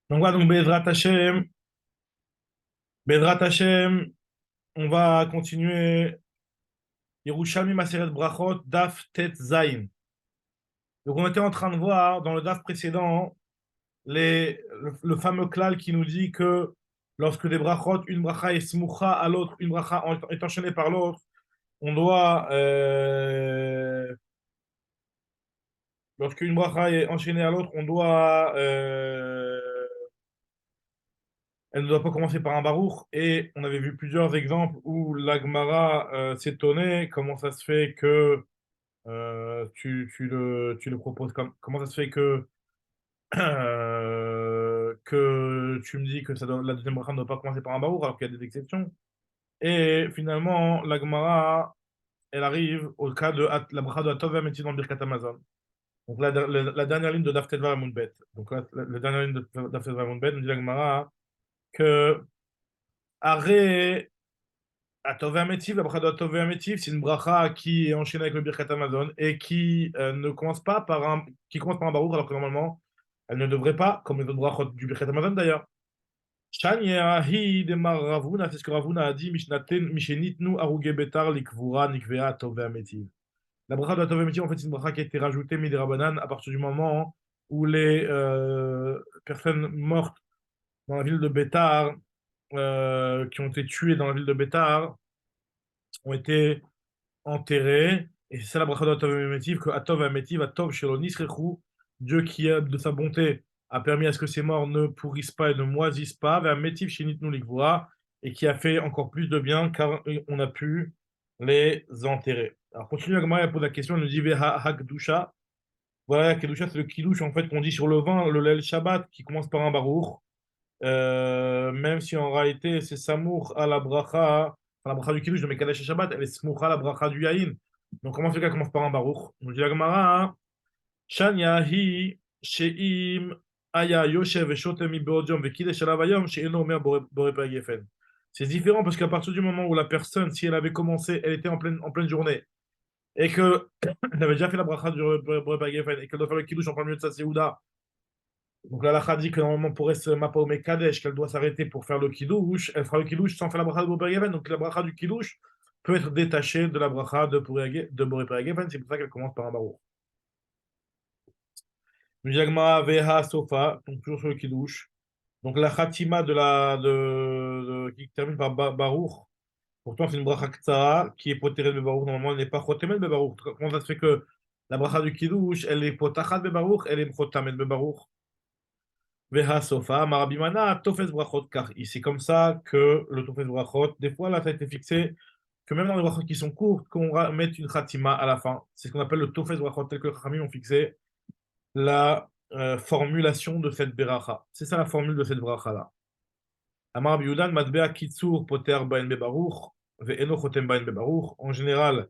Donc voilà, donc Bezrat Hashem, on va continuer Yerushalmi Maseret Brachot, Daf Tet Zayin. Donc on était en train de voir dans le Daf précédent le fameux klal qui nous dit que lorsque des brachot, une bracha est smoucha à l'autre, une bracha est enchaînée par l'autre, on doit, lorsqu'une bracha est enchaînée à l'autre, elle ne doit pas commencer par un barour. Et on avait vu plusieurs exemples où l'Agmara s'étonnait comment ça se fait que tu le proposes comment ça se fait que tu me dis que la deuxième bracha ne doit pas commencer par un barour alors qu'il y a des exceptions. Et finalement, la Gemara, elle arrive au cas de la bracha de Atov Metiv dans le Birkat Amazon. Donc la dernière ligne de Daf Tetvav Amud Donc la dernière ligne de Daf Tetvav Amud nous dit la Gemara que Aré Atov Metiv, la bracha de Atov Metiv, c'est une bracha qui est enchaînée avec le Birkat Amazon et qui ne commence pas qui commence par un barouk alors que normalement elle ne devrait pas, comme les autres brachot du Birkat Amazon d'ailleurs. Shania hi demar Ravuna, c'est ce que Ravuna a dit, Mishenitnu aruge betar likvura nikvea tove metiv. La bracha de la tove metiv, en fait, c'est une bracha qui a été rajoutée, midirabanan, à partir du moment où les personnes mortes dans la ville de Bétar, qui ont été tuées dans la ville de Bétar, ont été enterrées. Et c'est ça la bracha de la tove metiv, que atov metiv, atov shelo nisrechu, Dieu qui, de sa bonté, a permis à ce que ces morts ne pourrissent pas et ne moisissent pas, vers Métiv Shinitnu Likvura, et qui a fait encore plus de bien car on a pu les enterrer. Alors continue Agmara, elle pose la question, elle nous dit Veha Hakdusha. Voilà, Kedusha, c'est le kiddush en fait qu'on dit sur le vin, le lel Shabbat, qui commence par un barour, même si en réalité c'est Samour à la bracha, à la bracha du kiddush de Mekadesh Shabbat, elle est Smour à la bracha du Yahin. Donc comment fait qu'elle commence par un barour? Nous dit Agmara, hein, Shania hi she'im aya yoshev veshotem ibeodium vekidesh alav hayom she'eno omer boré père Geffen. C'est différent parce qu'à partir du moment où la personne, si elle avait commencé, elle était en pleine journée, et que elle avait déjà fait la bracha du boré père Geffen, et qu'elle doit faire le kiddush en plein milieu de sa séouda, donc la lacha dit que normalement pour se mapa au mekadesh, qu'elle doit s'arrêter pour faire le kiddush, elle fera le kiddush sans faire la bracha de boré père Geffen, donc la bracha du kiddush peut être détachée de la bracha de boré père Geffen, c'est pour ça qu'elle commence par un barour. Jagma Veha Sofa, donc toujours sur le Kiddush. Donc la Khatima qui termine par Baruch, pourtant c'est une bracha Ktsara qui est potérée de Baruch. Normalement, elle n'est pas chotemel de Baruch. Comment ça se fait que la bracha du Kiddush, elle est potachat de Baruch, elle est chotamel de Baruch. Veha Sofa, Marabimana, Tofes Brachot, car c'est comme ça que le Tofes Brachot, des fois là, ça a été fixé que même dans les brachot qui sont courtes, qu'on mette une Khatima à la fin. C'est ce qu'on appelle le Tofes Brachot, tel que les Khamim ont fixé la formulation de cette beracha. C'est ça la formule de cette beracha-là. Amar Biudan, Matbea Kitsur Poter Bain Bebaruch, Ve'eno Chotem Bain Bebaruch. En général,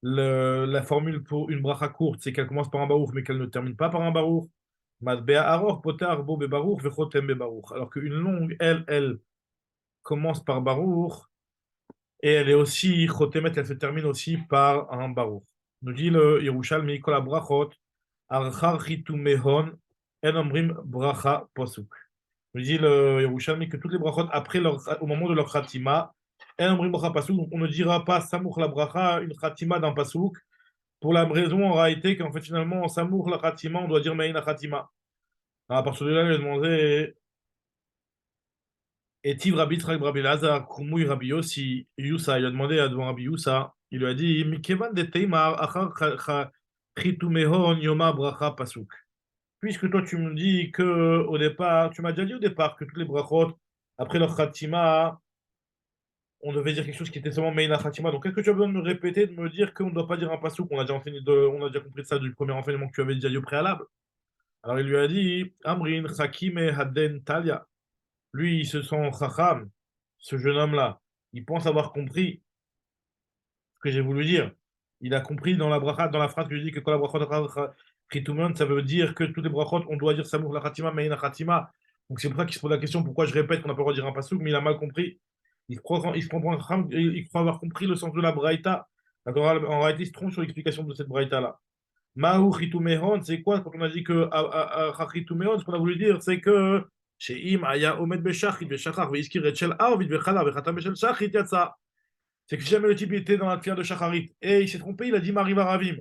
la formule pour une bracha courte, c'est qu'elle commence par un baruch, mais qu'elle ne termine pas par un baruch. Matbea Aror Poter Bo Bebaruch, Ve'chotem Bebaruch. Alors qu'une longue, elle commence par baruch, et elle est aussi chotemet, elle se termine aussi par un baruch. Nous dit le Yerushalmi, Kol brachot, Archar Chitumehon, En Omrim Bracha Posuk. Nous dit le Yerushalmi que toutes les brachot, au moment de leur khatima, En Omrim Bracha Pasuk, donc on ne dira pas Samour la bracha, une khatima d'un pasuk, pour la raison en réalité qu'en fait finalement, en Samour la khatima, on doit dire Meïna khatima. À partir de là, il a demandé et Tiv Rabbi Trak Rabbi Lazar, Koumoui Rabbi Yossi, Yusa, il a demandé à devant Rabbi Yusa, il lui a dit Mikevan de Teimar, Achar Chitumehon Yoma Bracha Pasuk. Puisque toi tu me dis que au départ, tu m'as déjà dit au départ que tous les brachot, après leur khatima, on devait dire quelque chose qui était seulement Meina Khatima. Donc est-ce que tu as besoin de me répéter, de me dire qu'on ne doit pas dire un pasuk? On a déjà compris ça du premier enseignement que tu avais déjà dit au préalable. Alors il lui a dit Amrin Chakime Hadden Talia. Lui, il se sent chacham, ce jeune homme-là. Il pense avoir compris ce que j'ai voulu dire. Il a compris dans la bracha, dans la phrase que je dis que quand la bracha Pritumen, ça veut dire que toutes les brachot, on doit dire Samour la Khatima, Meina Khatima. Donc c'est pour ça qu'il se pose la question pourquoi je répète qu'on n'a pas le droit de dire un pasouk, mais il a mal compris. Il croit avoir compris le sens de la braïta, La Torah, en réalité, se trompe sur l'explication de cette braïta-là. Mahu Chitumehon, c'est quoi quand on a dit que Chitumehon, ce qu'on a voulu dire, c'est que chez Im, Aya Omed Beshachit, Beshachar, Veiskir et Shel Arvid, Bechalav, Bechatam Beshel Shachit, Yatsa. C'est que si jamais le type était dans la pierre de Shacharit et il s'est trompé, il a dit Mariva Ravim,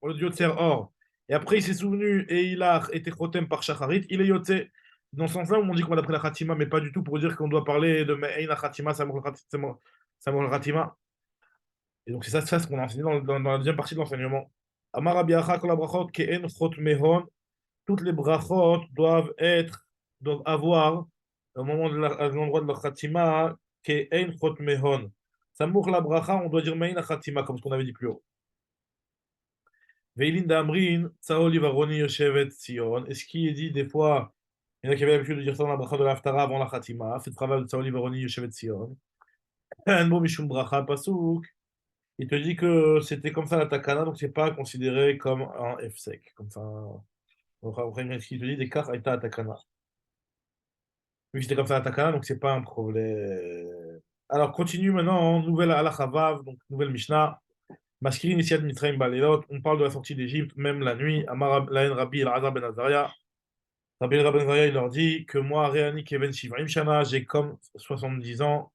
au lieu de Yotzer Or. Et après, il s'est souvenu et il a été chotem par Shacharit, il est Yotze. Dans ce sens-là, on dit qu'on a pris la Khatima, mais pas du tout pour dire qu'on doit parler de Me'eina Khatima, Samuel Khatima. Et donc, c'est ça ce qu'on a enseigné dans la deuxième partie de l'enseignement. Amar Rabbi Acha, kol habrachot ke'en chot mehon. Toutes les brachot doivent avoir, au moment de à l'endroit de la khatima, ke'en chot mehon. Samour la bracha, on doit dire me'in khatima, comme ce qu'on avait dit plus haut. Veilin d'amrin, tsaoli varoni yoshevet sion. Et ce qui est dit des fois, il y en a qui avaient l'habitude de dire ça dans la bracha de l'Haftara avant la khatima. C'est le travail de tsaoli varoni yoshevet sion. Un mot mishum bracha pasuk. Il te dit que c'était comme ça la takana, donc c'est pas considéré comme un F-sec. Comme ça, après, ce qu'il te dit des cartes à takana. Vu que c'était comme ça la takana, donc c'est pas un problème. Alors, continue maintenant, nouvelle halakha vav, donc nouvelle Mishnah. Maskirin Isiad Mitzrayim Balelot, on parle de la sortie d'Égypte, même la nuit. Amar Laen Rabbi El-Azar Ben Azaria. Rabbi El-Azar Ben Azaria, il leur dit que moi, Réani Keven Shivrim Shana, j'ai comme 70 ans.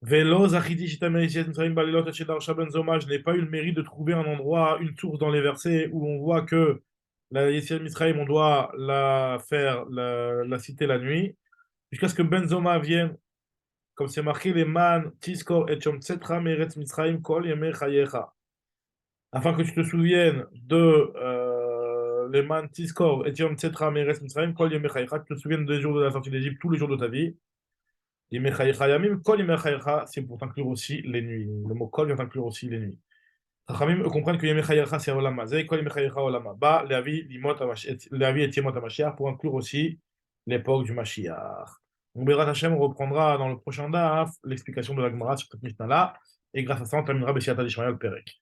Velo Zachidi Shitame Isiad Mitzrayim Balelot Etchedar Shaben Zoma, je n'ai pas eu le mérite de trouver un endroit, une source dans les versets où on voit que la Yetziat Mitzrayim, on doit la faire, la citer la nuit, jusqu'à ce que Ben Zoma vienne, comme c'est marqué, les man, Tiskor et Chom Tsetra Meretz Mitzrayim Kol Yemei Chayecha. Afin que tu te souviennes de les man Tiskor et Yom Tsetra Meretz Mitzrayim Kol Yemei Chayecha, tu te souviennes des jours de la sortie d'Égypte, tous les jours de ta vie. Yemei Chayecha Yamim Kol Yemei Chayecha, c'est pour t'inclure aussi les nuits. Le mot Kol vient inclure aussi les nuits. Chachamim comprennent que Yemei Chayecha c'est Olam Hazeh, Kol Yemei Chayecha Olam Haba, Leavi et Yemot HaMashiach, pour inclure aussi l'époque du Mashiach. On verra Hachem, on reprendra dans le prochain DAF l'explication de la Gemara sur cette Mishnah-là, et grâce à ça, on terminera Bessiata Dishmael Perek.